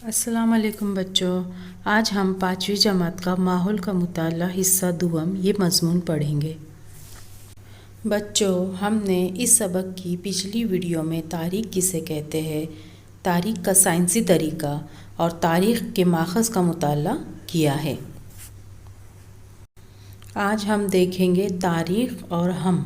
السلام علیکم بچوں، آج ہم 5ویں جماعت کا ماحول کا مطالعہ حصہ دوم یہ مضمون پڑھیں گے۔ بچوں، ہم نے اس سبق کی پچھلی ویڈیو میں تاریخ کسے کہتے ہیں، تاریخ کا سائنسی طریقہ اور تاریخ کے ماخذ کا مطالعہ کیا ہے۔ آج ہم دیکھیں گے تاریخ اور ہم۔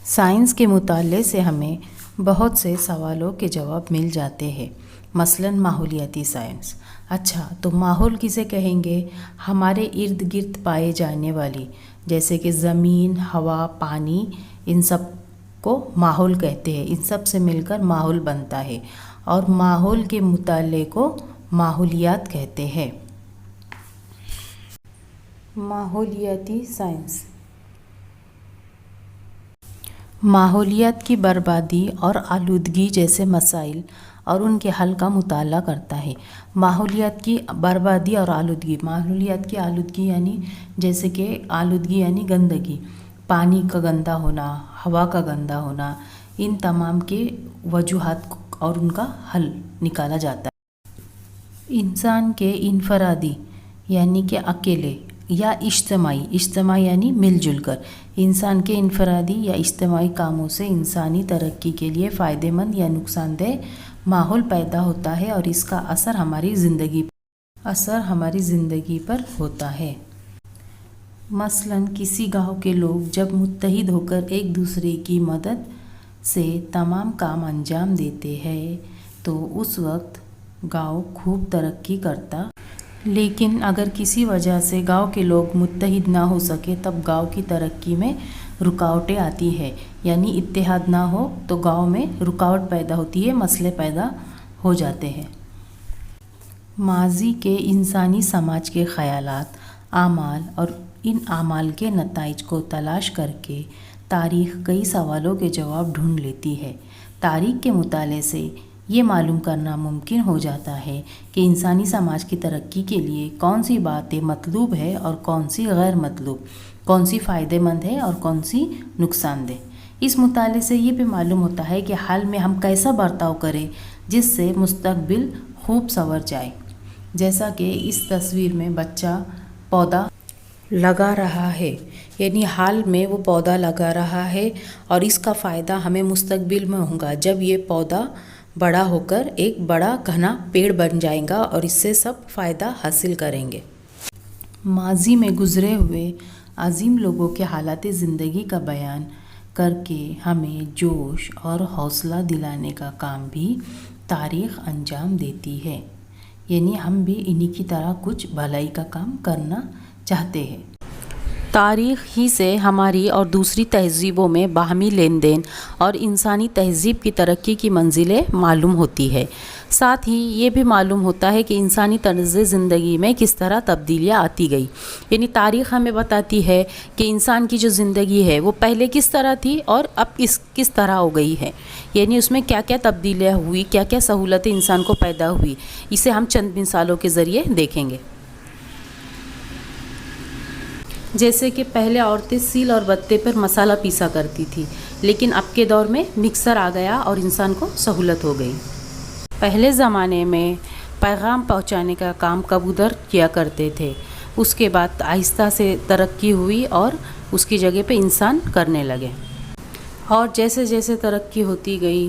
سائنس کے مطالعے سے ہمیں بہت سے سوالوں کے جواب مل جاتے ہیں، مثلاً ماحولیاتی سائنس۔ اچھا، تو ماحول کسے کہیں گے؟ ہمارے ارد گرد پائے جانے والی جیسے کہ زمین، ہوا، پانی، ان سب کو ماحول کہتے ہیں۔ ان سب سے مل کر ماحول بنتا ہے اور ماحول کے مطالعے کو ماحولیات کہتے ہیں۔ ماحولیاتی سائنس ماحولیات کی بربادی اور آلودگی جیسے مسائل اور ان کے حل کا مطالعہ کرتا ہے۔ ماحولیات کی بربادی اور آلودگی، ماحولیات کی آلودگی یعنی جیسے کہ آلودگی یعنی گندگی، پانی کا گندا ہونا، ہوا کا گندا ہونا، ان تمام کے وجوہات اور ان کا حل نکالا جاتا ہے۔ انسان کے انفرادی یعنی کہ اکیلے یا اجتماعی یعنی مل جل کر، انسان کے انفرادی یا اجتماعی کاموں سے انسانی ترقی کے لیے فائدہ مند یا نقصان دہ ماحول پیدا ہوتا ہے اور اس کا اثر ہماری زندگی پر ہوتا ہے۔ مثلاً کسی گاؤں کے لوگ جب متحد ہو کر ایک دوسرے کی مدد سے تمام کام انجام دیتے ہیں تو اس وقت گاؤں خوب ترقی کرتا۔ لیکن اگر کسی وجہ سے گاؤں کے لوگ متحد نہ ہو سکے تب گاؤں کی ترقی میں رکاوٹیں آتی ہیں، یعنی اتحاد نہ ہو تو گاؤں میں رکاوٹ پیدا ہوتی ہے، مسئلے پیدا ہو جاتے ہیں۔ ماضی کے انسانی سماج کے خیالات، اعمال اور ان اعمال کے نتائج کو تلاش کر کے تاریخ کئی سوالوں کے جواب ڈھونڈ لیتی ہے۔ تاریخ کے مطالعے سے یہ معلوم کرنا ممکن ہو جاتا ہے کہ انسانی سماج کی ترقی کے لیے کون سی باتیں مطلوب ہے اور کون سی غیر مطلوب، کون سی فائدہ مند ہے اور کون سی نقصان دہ۔ اس مطالعے سے یہ بھی معلوم ہوتا ہے کہ حال میں ہم کیسا برتاؤ کریں جس سے مستقبل خوب سنور جائے۔ جیسا کہ اس تصویر میں بچہ پودا لگا رہا ہے، یعنی حال میں وہ پودا لگا رہا ہے اور اس کا فائدہ ہمیں مستقبل میں ہوگا جب یہ پودا بڑا ہو کر ایک بڑا گھنا پیڑ بن جائے گا اور اس سے سب فائدہ حاصل کریں گے۔ ماضی میں گزرے ہوئے عظیم لوگوں کے حالات زندگی کا بیان کر کے ہمیں جوش اور حوصلہ دلانے کا کام بھی تاریخ انجام دیتی ہے، یعنی ہم بھی انہی کی طرح کچھ بھلائی کا کام کرنا چاہتے ہیں۔ تاریخ ہی سے ہماری اور دوسری تہذیبوں میں باہمی لین دین اور انسانی تہذیب کی ترقی کی منزلیں معلوم ہوتی ہے۔ ساتھ ہی یہ بھی معلوم ہوتا ہے کہ انسانی طرز زندگی میں کس طرح تبدیلیاں آتی گئی، یعنی تاریخ ہمیں بتاتی ہے کہ انسان کی جو زندگی ہے وہ پہلے کس طرح تھی اور اب کس طرح ہو گئی ہے، یعنی اس میں کیا کیا تبدیلیاں ہوئی، کیا کیا سہولتیں انسان کو پیدا ہوئی، اسے ہم چند مثالوں کے ذریعے دیکھیں گے۔ جیسے کہ پہلے عورتیں سیل اور بتے پر مسالہ پیسا کرتی تھی، لیکن اب کے دور میں مکسر آ گیا اور انسان کو سہولت ہو گئی۔ پہلے زمانے میں پیغام پہنچانے کا کام کبوتر کیا کرتے تھے، اس کے بعد آہستہ سے ترقی ہوئی اور اس کی جگہ پہ انسان کرنے لگے، اور جیسے جیسے ترقی ہوتی گئی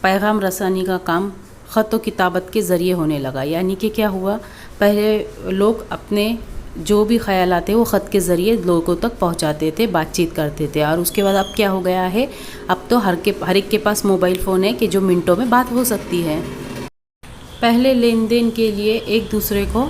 پیغام رسانی کا کام خط و کتابت کے ذریعے ہونے لگا، یعنی کہ کیا ہوا، پہلے لوگ اپنے جو بھی خیالات ہیں وہ خط کے ذریعے لوگوں تک پہنچاتے تھے، بات چیت کرتے تھے، اور اس کے بعد اب کیا ہو گیا ہے، اب تو ہر ایک کے پاس موبائل فون ہے کہ جو منٹوں میں بات ہو سکتی ہے۔ پہلے لین دین کے لیے ایک دوسرے کو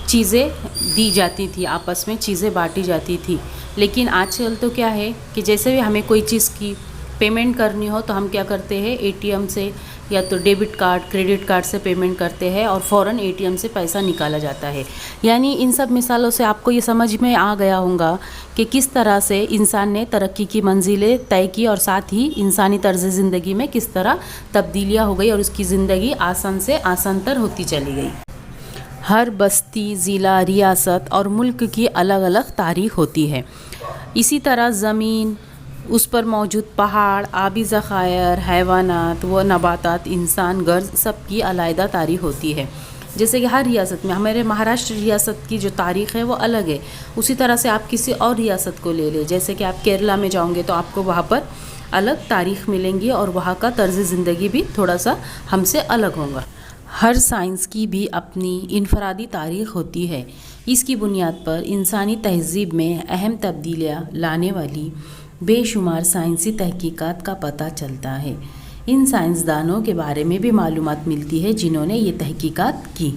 چیزیں دی جاتی تھی، آپس میں چیزیں بانٹی جاتی تھی، لیکن آج کل تو کیا ہے کہ جیسے بھی ہمیں کوئی چیز کی پیمنٹ کرنی ہو تو ہم کیا کرتے ہیں، اے ٹی ایم سے یا تو ڈیبٹ کارڈ، کریڈٹ کارڈ سے پیمنٹ کرتے ہیں اور فوراً اے ٹی ایم سے پیسہ نکالا جاتا ہے۔ یعنی ان سب مثالوں سے آپ کو یہ سمجھ میں آ گیا ہوگا کہ کس طرح سے انسان نے ترقی کی منزلیں طے کی اور ساتھ ہی انسانی طرز زندگی میں کس طرح تبدیلیاں ہو گئی اور اس کی زندگی آسان سے آسان تر ہوتی چلی گئی۔ ہر بستی، ضلع، ریاست اور ملک کی الگ الگ تاریخ ہوتی ہے۔ اسی طرح زمین، اس پر موجود پہاڑ، آبی ذخائر، حیوانات و نباتات، انسان گرز سب کی علیحدہ تاریخ ہوتی ہے۔ جیسے کہ ہر ریاست میں، ہمارے مہاراشٹر ریاست کی جو تاریخ ہے وہ الگ ہے، اسی طرح سے آپ کسی اور ریاست کو لے لیں، جیسے کہ آپ کیرلا میں جاؤں گے تو آپ کو وہاں پر الگ تاریخ ملیں گی اور وہاں کا طرز زندگی بھی تھوڑا سا ہم سے الگ ہوگا۔ ہر سائنس کی بھی اپنی انفرادی تاریخ ہوتی ہے۔ اس کی بنیاد پر انسانی تہذیب میں اہم تبدیلیاں لانے والی بے شمار سائنسی تحقیقات کا پتہ چلتا ہے۔ ان سائنسدانوں کے بارے میں بھی معلومات ملتی ہے جنہوں نے یہ تحقیقات کی،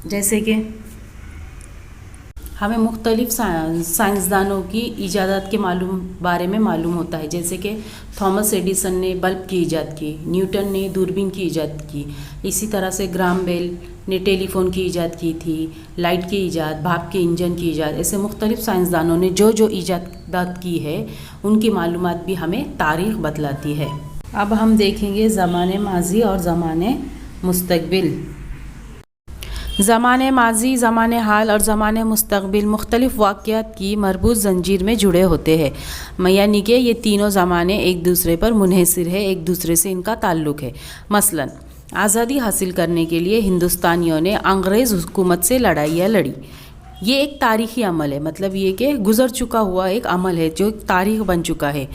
جیسے کہ ہمیں مختلف سائنسدانوں کی ایجادات کے بارے میں معلوم ہوتا ہے، جیسے کہ تھامس ایڈیسن نے بلب کی ایجاد کی، نیوٹن نے دوربین کی ایجاد کی، اسی طرح سے گرام بیل نے ٹیلی فون کی ایجاد کی تھی، لائٹ کی ایجاد، بھاپ کے انجن کی ایجاد، ایسے مختلف سائنسدانوں نے جو ایجادات کی ہے ان کی معلومات بھی ہمیں تاریخ بتلاتی ہے۔ اب ہم دیکھیں گے زمانے ماضی اور زمانے مستقبل۔ زمانے ماضی، زمانے حال اور زمانے مستقبل مختلف واقعات کی مربوط زنجیر میں جڑے ہوتے ہیں، یعنی کہ یہ تینوں زمانے ایک دوسرے پر منحصر ہے، ایک دوسرے سے ان کا تعلق ہے۔ مثلا آزادی حاصل کرنے کے لیے ہندوستانیوں نے انگریز حکومت سے لڑائیاں لڑی، یہ ایک تاریخی عمل ہے، مطلب یہ کہ گزر چکا ہوا ایک عمل ہے جو تاریخ بن چکا ہے،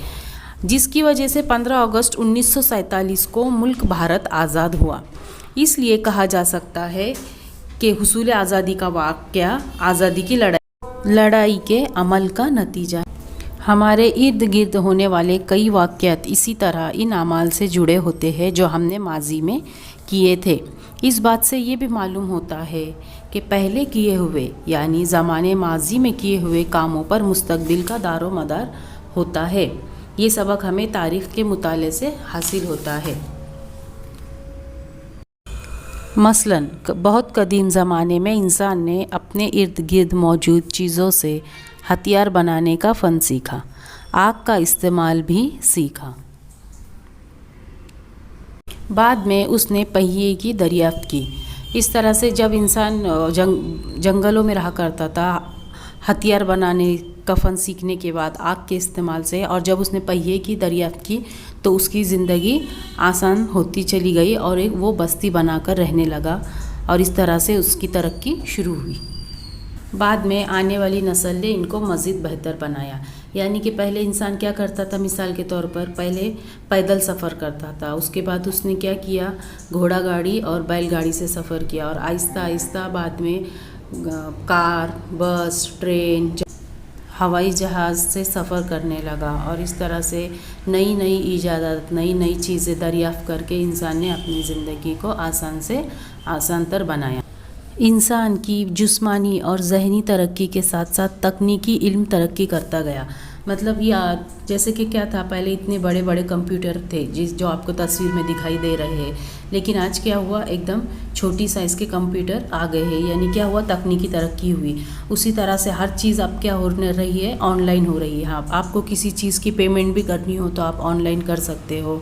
جس کی وجہ سے 15 اگست 1947 کو ملک بھارت آزاد ہوا۔ اس لیے کہا جا سکتا ہے کہ حصول آزادی کا واقعہ آزادی کی لڑائی کے عمل کا نتیجہ ہے۔ ہمارے ارد گرد ہونے والے کئی واقعات اسی طرح ان اعمال سے جڑے ہوتے ہیں جو ہم نے ماضی میں کیے تھے۔ اس بات سے یہ بھی معلوم ہوتا ہے کہ پہلے کیے ہوئے یعنی زمانے ماضی میں کیے ہوئے کاموں پر مستقبل کا دار و مدار ہوتا ہے۔ یہ سبق ہمیں تاریخ کے مطالعے سے حاصل ہوتا ہے۔ مثلاً بہت قدیم زمانے میں انسان نے اپنے ارد گرد موجود چیزوں سے ہتھیار بنانے کا فن سیکھا، آگ کا استعمال بھی سیکھا۔ بعد میں اس نے پہیے کی دریافت کی۔ اس طرح سے جب انسان جنگلوں میں رہا کرتا تھا، ہتھیار بنانے کا فن سیکھنے کے بعد آگ کے استعمال سے، اور جب اس نے پہیے کی دریافت کی تو اس کی زندگی آسان ہوتی چلی گئی اور وہ بستی بنا کر رہنے لگا، اور اس طرح سے اس کی ترقی شروع ہوئی۔ بعد میں آنے والی نسل نے ان کو مزید بہتر بنایا، یعنی کہ پہلے انسان کیا کرتا تھا، مثال کے طور پر پہلے پیدل سفر کرتا تھا، اس کے بعد اس نے کیا کیا، گھوڑا گاڑی اور بیل گاڑی سے سفر کیا، اور آہستہ آہستہ بعد میں کار، بس، ٹرین، ہوائی جہاز سے سفر کرنے لگا، اور اس طرح سے نئی نئی ایجادات، نئی نئی چیزیں دریافت کر کے انسان نے اپنی زندگی کو آسان سے آسان تر بنایا۔ انسان کی جسمانی اور ذہنی ترقی کے ساتھ ساتھ تکنیکی علم ترقی کرتا گیا۔ مطلب یہ جیسے کہ کیا تھا، پہلے اتنے بڑے بڑے کمپیوٹر تھے جو آپ کو تصویر میں دکھائی دے رہے ہیں، لیکن آج کیا ہوا، ایک دم چھوٹی سائز کے کمپیوٹر آ گئے ہیں، یعنی کیا ہوا، تکنیکی ترقی ہوئی۔ اسی طرح سے ہر چیز اب کیا ہو رہی ہے، آن لائن ہو رہی ہے۔ ہاں، آپ کو کسی چیز کی پیمنٹ بھی کرنی ہو تو آپ آن لائن کر سکتے ہو،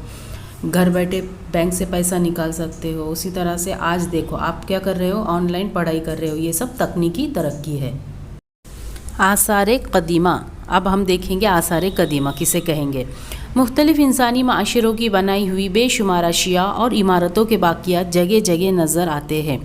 گھر بیٹھے بینک سے پیسہ نکال سکتے ہو۔ اسی طرح سے آج دیکھو آپ کیا کر رہے ہو، آن لائن پڑھائی کر رہے ہو، یہ سب تکنیکی ترقی ہے۔ آثار قدیمہ، اب ہم دیکھیں گے آثار قدیمہ کسے کہیں گے۔ مختلف انسانی معاشروں کی بنائی ہوئی بے شمار اشیاء اور عمارتوں کے باقیات جگہ جگہ نظر آتے ہیں،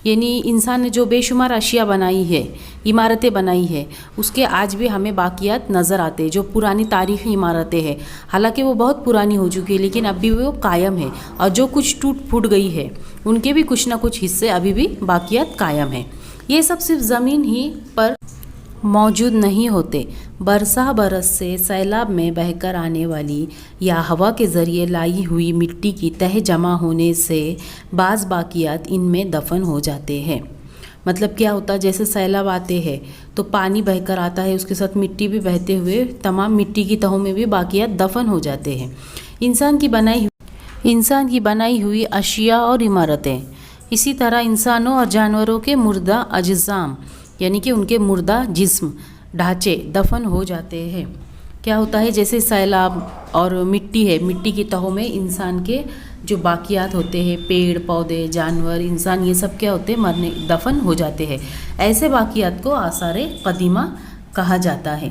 یعنی انسان نے جو بے شمار اشیاء بنائی ہے، عمارتیں بنائی ہے، اس کے آج بھی ہمیں باقیات نظر آتے ہیں، جو پرانی تاریخی عمارتیں ہیں، حالانکہ وہ بہت پرانی ہو چکی ہے لیکن اب بھی وہ قائم ہے، اور جو کچھ ٹوٹ پھوٹ گئی ہے ان کے بھی کچھ نہ کچھ حصے ابھی بھی باقیات قائم ہیں۔ یہ سب صرف زمین ہی پر موجود نہیں ہوتے، برسہ برس سے سیلاب میں بہہ کر آنے والی یا ہوا کے ذریعے لائی ہوئی مٹی کی تہہ جمع ہونے سے بعض باقیات ان میں دفن ہو جاتے ہیں۔ مطلب کیا ہوتا ہے، جیسے سیلاب آتے ہیں تو پانی بہہ کر آتا ہے، اس کے ساتھ مٹی بھی بہتے ہوئے تمام مٹی کی تہوں میں بھی باقیات دفن ہو جاتے ہیں۔ انسان کی بنائی ہوئی اشیاء اور عمارتیں، اسی طرح انسانوں اور جانوروں کے مردہ اجسام، یعنی کہ ان کے مردہ جسم، ڈھانچے دفن ہو جاتے ہیں۔ کیا ہوتا ہے، جیسے سیلاب اور مٹی ہے، مٹی کی تہوں میں انسان کے جو باقیات ہوتے ہیں، پیڑ پودے، جانور، انسان، یہ سب کیا ہوتے ہیں، دفن ہو جاتے ہیں۔ ایسے باقیات کو آثار قدیمہ کہا جاتا ہے۔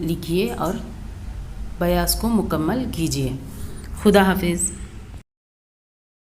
لکھیے اور بیاس کو مکمل کیجیے۔ خدا حافظ۔